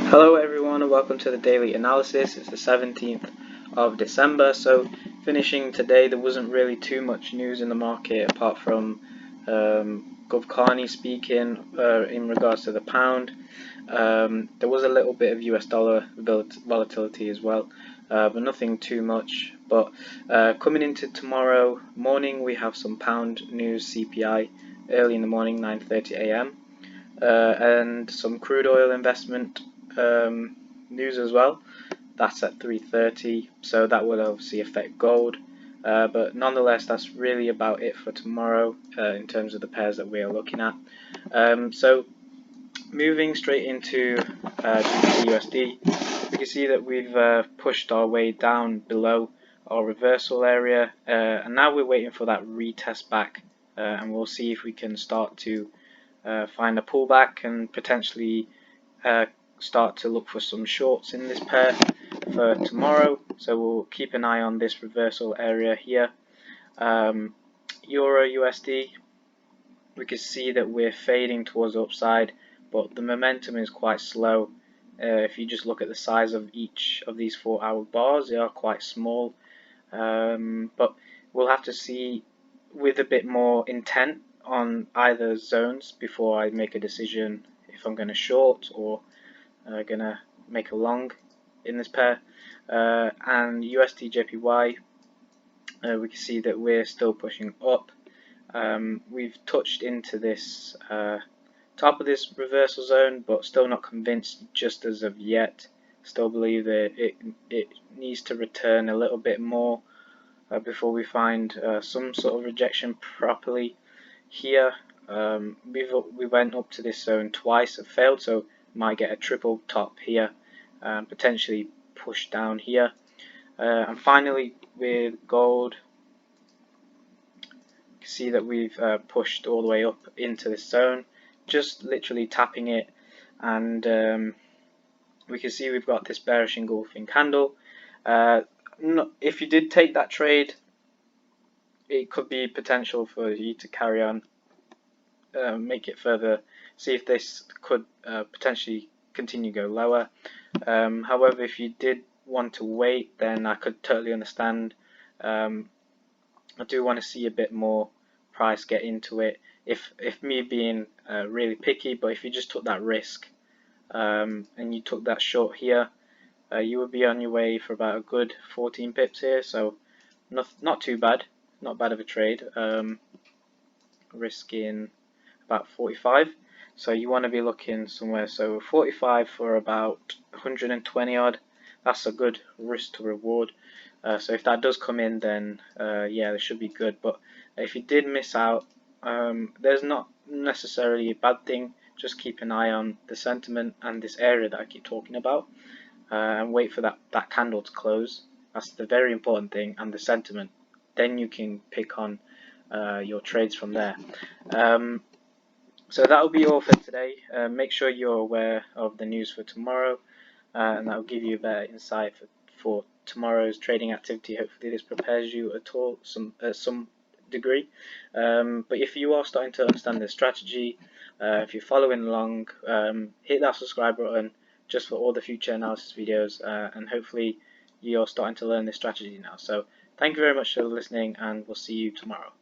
Hello everyone and welcome to the daily analysis. It's the 17th of December. So finishing today, there wasn't really too much news in the market apart from Gov Carney speaking in regards to the pound. There was a little bit of US dollar volatility as well, but nothing too much. But coming into tomorrow morning, we have some pound news, CPI early in the morning, 9:30 a.m. And some crude oil investment news as well. That's at 3:30, so that will obviously affect gold. But nonetheless, that's really about it for tomorrow in terms of the pairs that we are looking at. So moving straight into USD, we can see that we've pushed our way down below our reversal area, and now we're waiting for that retest back, and we'll see if we can start to find a pullback and potentially start to look for some shorts in this pair for tomorrow. So we'll keep an eye on this reversal area here. Euro USD, we can see that we're fading towards the upside, but the momentum is quite slow. If you just look at the size of each of these 4-hour bars, they are quite small, but we'll have to see with a bit more intent on either zones before I make a decision if I'm going to short or going to make a long in this pair. And USDJPY, we can see that we're still pushing up. We've touched into this top of this reversal zone, but still not convinced just as of yet. Still believe that it needs to return a little bit more before we find some sort of rejection properly here. We went up to this zone twice, have failed, so might get a triple top here and potentially push down here. And finally with gold, you can see that we've pushed all the way up into this zone, just literally tapping it, and we can see we've got this bearish engulfing candle. If you did take that trade, it could be potential for you to carry on, make it further, see if this could potentially continue to go lower. However, if you did want to wait, then I could totally understand. I do want to see a bit more price get into it, if me being really picky. But if you just took that risk and you took that short here, you would be on your way for about a good 14 pips here, so not too bad, not bad of a trade. Risking about 45, so you want to be looking somewhere, so 45 for about 120 odd. That's a good risk to reward. So if that does come in, then yeah, it should be good. But if you did miss out, there's not necessarily a bad thing. Just keep an eye on the sentiment and this area that I keep talking about, and wait for that candle to close. That's the very important thing, and the sentiment. Then you can pick on your trades from there. So that will be all for today. Make sure you're aware of the news for tomorrow, and that will give you a better insight for tomorrow's trading activity. Hopefully this prepares you at all, some degree. But if you are starting to understand the strategy, if you're following along, hit that subscribe button just for all the future analysis videos, and hopefully you're starting to learn this strategy now. So thank you very much for listening, and we'll see you tomorrow.